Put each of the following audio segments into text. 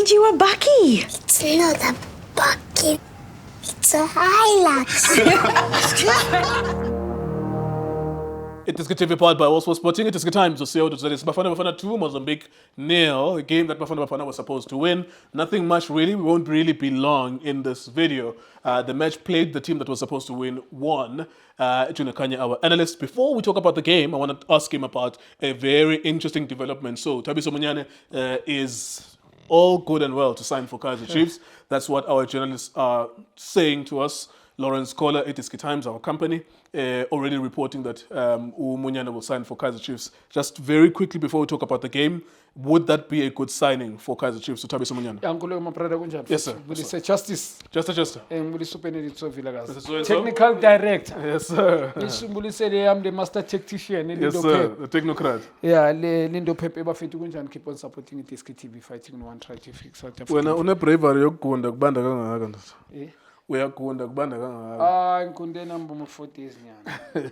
find you a bucky. It's not a bucket. It's a Hilux. It is TV powered by Allsport Sporting. It is time to see how to say this. Bafana 2, Mozambique 0. A game that Bafana was supposed to win. Nothing much really. We won't really be long in this video. The match played. The team that was supposed to win won. Junior Kanye, our analyst. Before we talk about the game, I want to ask him about a very interesting development. So, Thabiso Munyane is all good and well to sign for Kaizer Chiefs. That's what our journalists are saying to us. Lawrence Kohler, It is Times, our company, already reporting that Munyane will sign for Kaizer Chiefs. Just very quickly before we talk about the game, would that be a good signing for Kaizer Chiefs to Thabiso Munyane? Yes, sir. Justice. Just. Technical director. Yes, sir. I'm the master tactician. Yes, sir. The technocrat. Yeah, Lindo Pep Ebafetu Kunjan keep on supporting it TV fighting one try to fix South Africa. Wena une bravery yokugunda kubanda kangaka ndoda. Uyagunda kubanda kangaka. Ngikunde number 40 years nyana.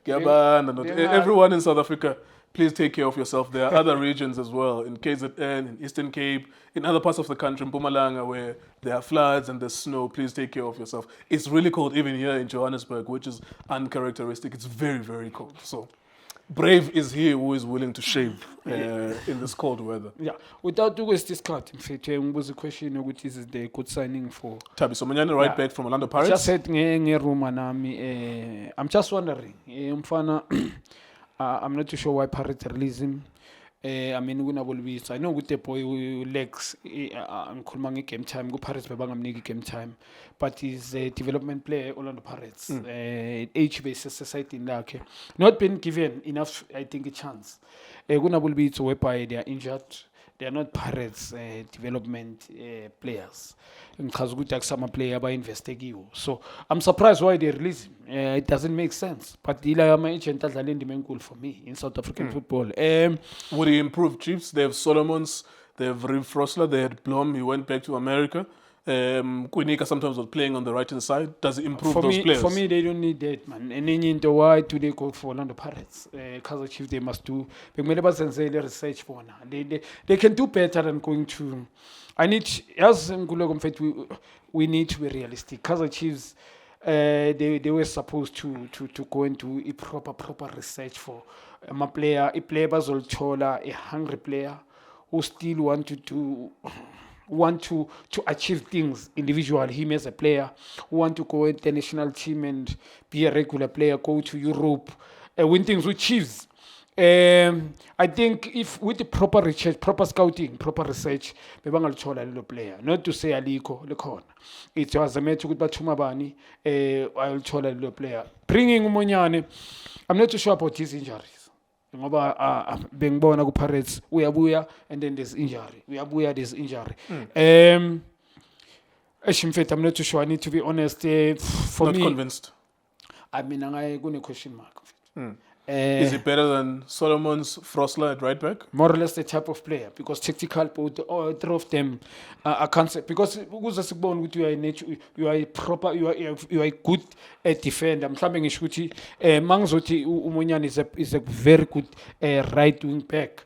Kuyabanda ndoda. Everyone in South Africa, please take care of yourself. There are other regions as well, in KZN, in Eastern Cape, in other parts of the country, in Mpumalanga, where there are floods and there's snow. Please take care of yourself. It's really cold even here in Johannesburg, which is uncharacteristic. It's very, very cold. So, Brave is here who is willing to shave in this cold weather. Yeah, without to waste this card, in fact, was a question which is the good signing for Thabiso Munyane, right back from Orlando Pirates. Just said I'm just wondering. I'm not too sure why Pirates release him. I mean, I know with the boy legs, I'm calling game time. Go Pirates, game time. But he's a development player, Orlando Pirates. Age-based society in there. Not been given enough, I think, a chance. Guna will be to whereby they are injured. They are not Pirates development players. In Kazugutak, some player by investing. So I'm surprised why they release him. It doesn't make sense. But Ilaya agent has a main goal for me in South African football. Would he improve Chiefs? They have Solomons, they have Reem Frosler, they had Blom, he went back to America. Kwinika sometimes was playing on the right-hand side. Does it improve those players? For me, they don't need that, man. And then into why do they go for Orlando Pirates? Kaizer Chiefs, they must do. Research for now. They can do better than going to. We need to be realistic. Kaizer Chiefs, they were supposed to go into a proper research for a player a hungry player who still want to achieve things individually, him as a player, who want to go into the national team and be a regular player, go to Europe, win things with Chiefs. I think if with the proper research, proper scouting, proper research, bebangaluthola lelo player. Not to say aliko lekhona. It was a match with Bathuma Bani, ayoluthola lelo player. Bringing Munyane, I'm not too sure about his injuries. Ngoba bengibona ku Pirates uyabuya and then there's injury. There's injury. I'm not too sure. I need to be honest. For not me, convinced. I mean, I'm going to question mark. Is it better than Solomon's Frosler at right back? More or less the type of player, because tactical, both all three of them I can't say, because you are a proper, you are a good defender. I'm coming in shooting. Mangzoti Umunyane is a very good right wing back.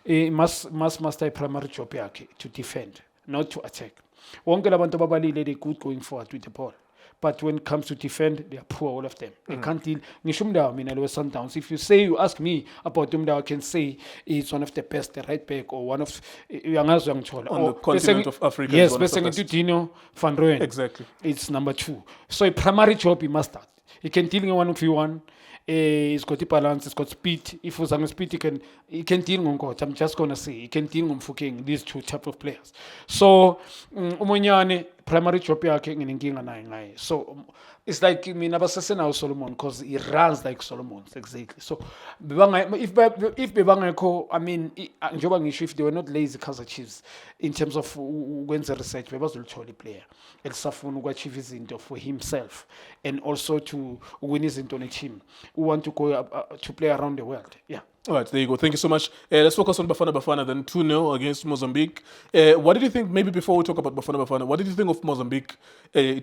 Must master a primary job to defend, not to attack. Wonke labantu babalile they good going forward with the ball. But when it comes to defend, they are poor, all of them. They can't deal. Nishumda, I mean, Sundowns. If you ask me about Dumda, I can say he's one of the best right back or one of young Chola. On the continent of Africa. Yes, Dino Van Rooyen. Exactly. It's number 2. So a primary job he must start. He can deal in 1v1. He's got the balance, he's got speed. If he's on speed, he can deal on God. I'm just gonna say he can deal on fucking these two type of players. So Umunyane primary job yake nginenkinga naye ngaye. So it's like abasase now Solomon because he runs like Solomon exactly. So if bebangekho, I mean njoba ngisho if they were not lazy Kaizer Chiefs in terms of ukwenza research bebazolithola player elisafuna ukachieve izinto for himself and also to win izinto ne team who want to go to play around the world. Yeah. All right, there you go. Thank you so much. Let's focus on Bafana then 2-0 against Mozambique. What did you think, maybe before we talk about Bafana, what did you think of Mozambique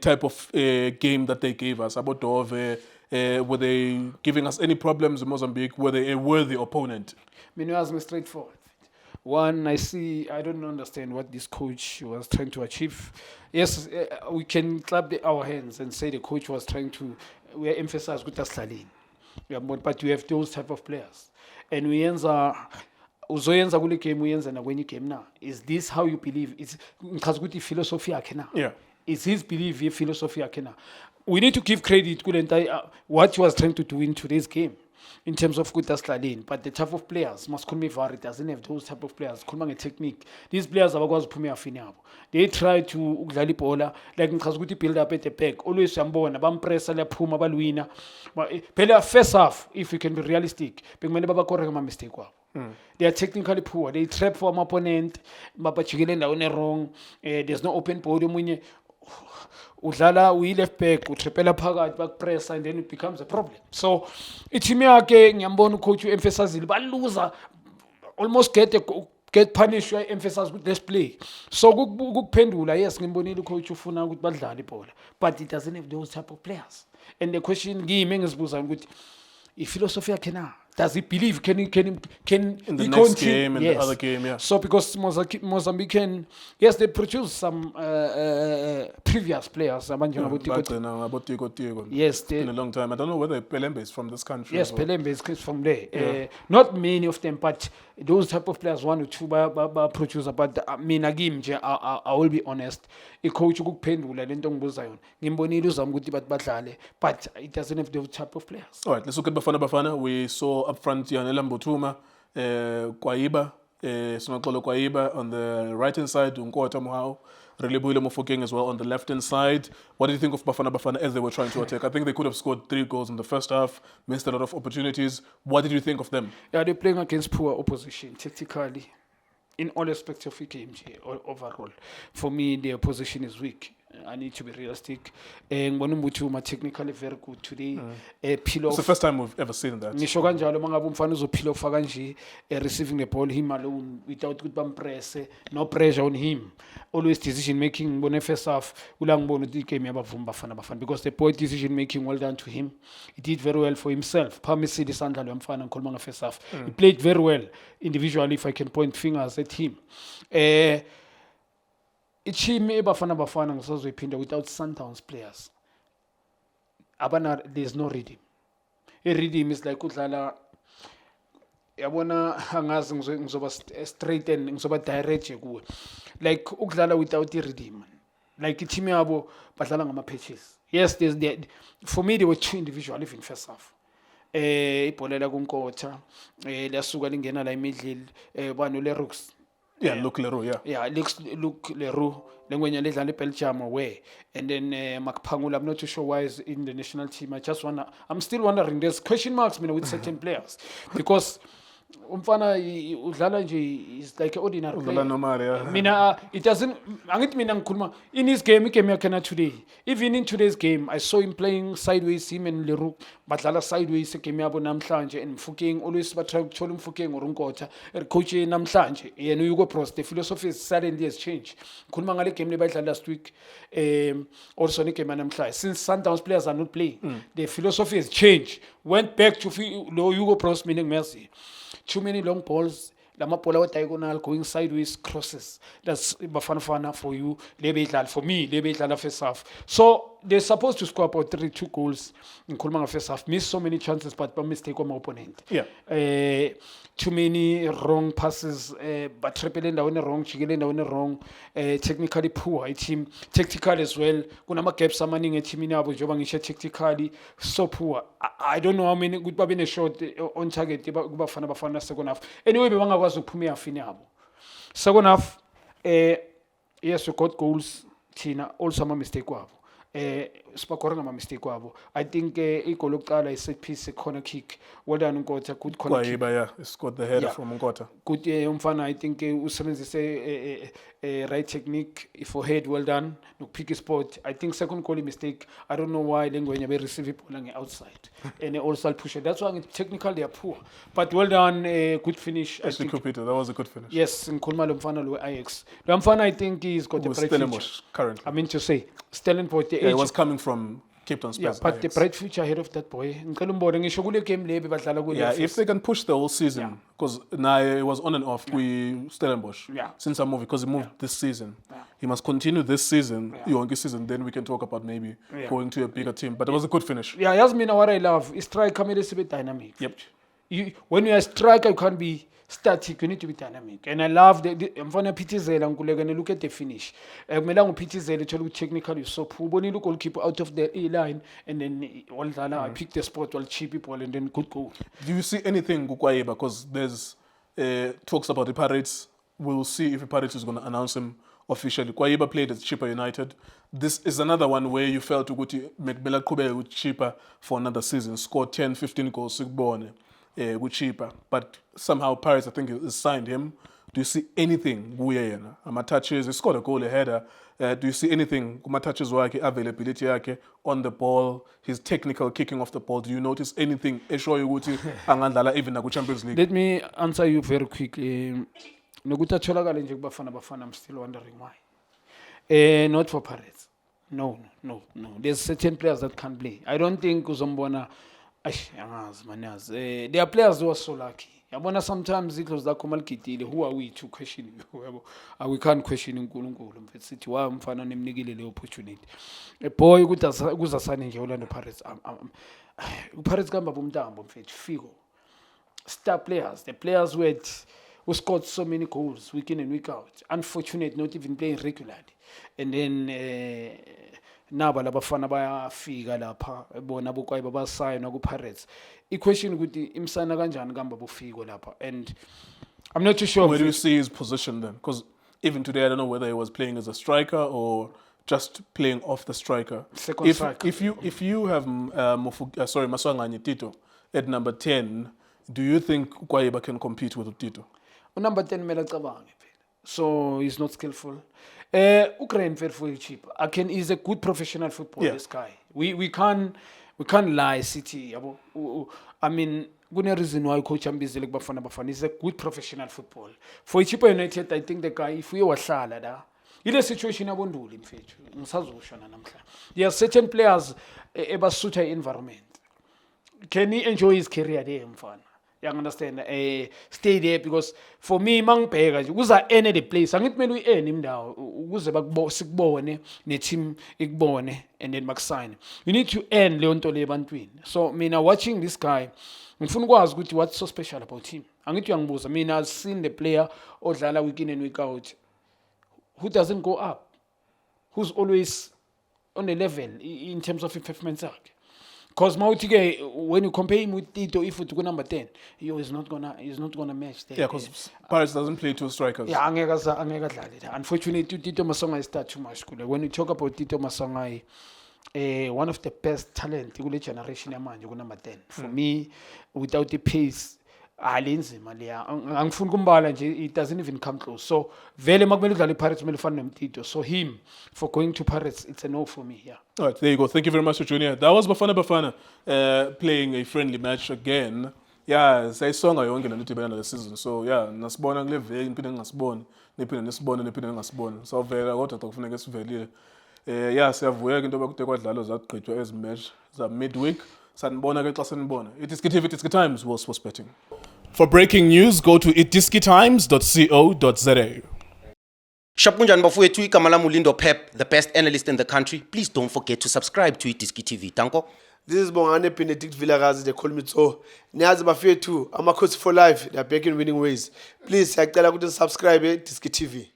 type of game that they gave us? About Dove, were they giving us any problems in Mozambique? Were they a worthy opponent? I mean, it was straightforward. One, I don't understand what this coach was trying to achieve. Yes, we can clap our hands and say the coach was trying to, we emphasize with Aslalin. Yeah, but you have those type of players. And uzoyenza kule game uyenza nakwenye game na. Is this how you believe? It's because good philosophy yakhe na. Yeah. It's his belief, his philosophy yakhe na. We need to give credit to what he was trying to do in today's game. In terms of Kutasladin, but the type of players, Maskulmi Var, doesn't have those type of players. Kulmang a technique. These players are going to Finabo. They try to Uglali Pola, like Nkazguti build up at the back. Always Sambon, Bam Pressa, La Puma Baluina. Pela first half, if we can be realistic, Big Manaba correct my mistake. They are technically poor. They trap for an opponent, Mapa Chigilenda on wrong. There's no open podium. Udlala we left back utrepela phakathi back press and then it becomes a problem. So team yakhe ngiyambona coach emphasize ba loser almost get punished emphasize with this play. So ukuphendula yes ngimbonile coach ufuna ukuthi badlale ibhola but it doesn't have those type of players. And the question ngimi engizibuza ukuthi philosophy yakhe na, does he believe can in the he next continue? game and Yes. the other game, yeah. So because Mozambican, yes, they produce some previous players. Yes, It's been a long time. I don't know whether Pelembe is from this country. yes, as well. Pelembe is from there. Not many of them, but those type of players, one or two producer. But Minagim, I will be honest. A coach who pendula lento ngibuza yona. Ngimbonile uzama ukuthi badlale, but it doesn't have those type of players. All right, let's look at Bafana Bafana. We saw up front Yanela Mbutuma, Kwaiba, Sonakolo Kwaiba on the right-hand side, Unkota Mohau, Relebule Mofokeng as well on the left-hand side. What do you think of Bafana Bafana as they were trying to attack? I think they could have scored 3 goals in the first half, missed a lot of opportunities. What did you think of them? Yeah, they're playing against poor opposition, tactically, in all aspects of the game overall. For me, their opposition is weak. I need to be realistic. Ngibona technically very good today. Peel It's the off. first time we've ever seen that. Ngisho kanjalo mangabe umfana uzophila off kanje receiving the ball him alone without ukuthi bampress, no pressure on him. Always decision making. Ngibona first half ula ngibona ukuthi igame yabavumi Bafana because the boy decision making well done to him. He did very well for himself. Phamisile isandla lomfana ngikhuluma nga first half. He played very well individually if I can point fingers at him. Ichime eBafana ngisazoyiphinda without Sundowns players. There's no rhythm. A rhythm is like udlala yabona angazi ngizoba straight and ngizoba direct kuwe. Like ukudlala without a rhythm. Like team yabo badlala ngama patches. Yes, for me they were two individual even first half. Ibholela kuNkotha, lasuka lingena la imidlili, banu le Rooks. Yeah, Luke Leroux, yeah. Yeah, Luke Leroux, lengwenya ledlala eBelgium away. And then Makpangula, I'm not too sure why is in the national team. I'm still wondering, there's question marks with certain players. Because umfana udlala nje is like an ordinary Udlala player. normal, yeah. Mina, it doesn't, angithi mina ngikhuluma, in his game yakhe today. Even in today's game, I saw him playing sideways, him and Leroux, badlala sideways game yabo namhlanje, and Mfokeng, always batry ukuthola uMfokeng or uNkotha, coach namhlanje, yena Hugo Bros, the philosophy suddenly has changed. Ngikhuluma ngale game lebadlala last week, also ne game namhlanje. Since Sundowns players are not playing, the philosophy has changed. Went back to Hugo Bros, meaning mercy. Too many long balls, lama bola diagonal going sideways crosses. That's Bafana for you. For me, first half. So they're supposed to score about 2 goals in Kulmanga first half. Missed so many chances, but by mistake on my opponent. Yeah. Too many wrong passes, but Trepelenda on the wrong, Chigelenda on the wrong, technically poor a team, tactical as well. Kunama gaps amaning a team in Abu Jobangisha technically so poor. I don't know how many good babine shot on target Bafana second half. Anyway, Banga was Pumia Finabo. Second half, yes, we got goals, Tina, also my mistake. Spakoranga ma mistake wabo. I think igolo lokuqala is set piece corner kick. Well done Nkotha, good corner kick. Kwaiba, yeah, he scored the header from Nkotha. Good umfana, I think usebenzise right technique for head, well done. No pick spot. I think second goal mistake. I don't know why Lengwenya be receive it on the outside. And also push it. That's why technically they are poor. But well done, good finish. Actually, Kupito, that was a good finish. Yes, in Kulma Lumfana Lu Ajax. Lumfana, I think he's got a bright future. Stellenbosch currently. I mean to say, Stellenbosch, the Yeah, he age. was coming from Cape Town Yeah, Spurs. but the Ajax. bright future ahead of that boy. Ngicela umbone ngisho kule game le bebadlala kule. Yeah, if they can push the whole season, because now it was on and off with Stellenbosch Yeah. since I moved, because he moved this season. He must continue this season, Yeah. this season, then we can talk about maybe Yeah. going to a bigger team. But it was a good finish. Yeah, Yasmin, what I love is striker made us a bit dynamic. Yep. When you're a striker, you can't be static. You need to be dynamic. And I love I'm going to Pitizela and look at the finish. Melang Pitizela to technically so poor. Look goalkeeper out of the A line, and then all that. I pick the spot, all cheap people, and then good goal. Do you see anything, Gukwaye, because there's talks about the Pirates? We'll see if the Pirates is going to announce him officially. Kwaiba played at Chippa United. This is another one where you felt to Mekbela Kube with Chippa for another season, scored 10, 15 goals, with Chippa. But somehow Pirates, I think, has signed him. Do you see anything? Touches, he scored a goal, a header. Do you see anything? Touches availability on the ball, his technical kicking off the ball. Do you notice anything? Even in Champions League. Let me answer you very quickly. Noguta Cholagale nje kubafana bafana, I'm still wondering why. Not for Pirates. No. There's certain players that can't play. I don't think Uzombona. There are players who are so lucky. Yabona sometimes it was like who are we to question you? We can't question uNkulunkulu. Mfethu wa mfana nemnikile le opportunity. Boy kuzasane nje Orlando Pirates. Pirates kamba bomntambo mfethu Figo. Star players, the players who scored so many goals week in and week out. Unfortunate, not even playing regularly. And then naba labafana bayafika lapha bona bokwayi babasayina ku Pirates. Question ukuthi imsana kanjani kamba bofiko lapha, and I'm not too sure. Where do you see his position then? Because even today, I don't know whether he was playing as a striker or just playing off the striker. Second striker. If you have Maswanganye Tito at number 10, do you think Kwaiba can compete with Tito? Number 10 mela cabange phela. So he's not skillful. Ukraine for cheap. He's a good professional footballer, this guy. We can't lie, City. I mean, good reason why coach Ambizile Bafana. He's a good professional footballer. For Chippa United, I think the guy, if we were Shala da, in a situation I won't do him. There are certain players about such an environment. Can he enjoy his career there, mfana? You understand? Stay there, because for me, mang pega, uza any the place. Angit melu earn him now. Uza sikbone, ne team ikbone, and then sign. You need to earn Leon Tole Bantwin. So, now watching this guy, what's so special about him? Angit young boss. I've seen the player odlala week in and week out, who doesn't go up, who's always on a level in terms of performance. Because when you compare him with Tito, if it's number 10, he's not gonna match that. Yeah, because Paris doesn't play two strikers. Yeah, unfortunately, Tito Masonga is too much. When you talk about Tito Masonga, one of the best talent in the generation, number 10. For me, without the pace, it doesn't even come close. So, very Pirates Tito. So him for going to Paris, it's a no for me. Yeah. All right, there you go. Thank you very much, Junior. That was Bafana playing a friendly match again. Yeah, say song I won't get the season. So yeah, nasbona live in pinning nasbon, nipping nasbon and nipping nasbon. So very what I talk for next value. Yeah, so I've worked into what that great as match the midweek. Sanbona get Sanbona. It is good times was sports betting. For breaking news, go to itiskitimes.co.za. Shapunjan bafowethu igama lami uLindo Pep, the best analyst in the country. Please don't forget to subscribe to Itiski TV. Tanko. This is Bongane Benedict Vilakazi, they call me so. Niyazi bafethu, ama coach for life, they are back in winning ways. Please, siyacela ukuthi subscribe Itiski TV.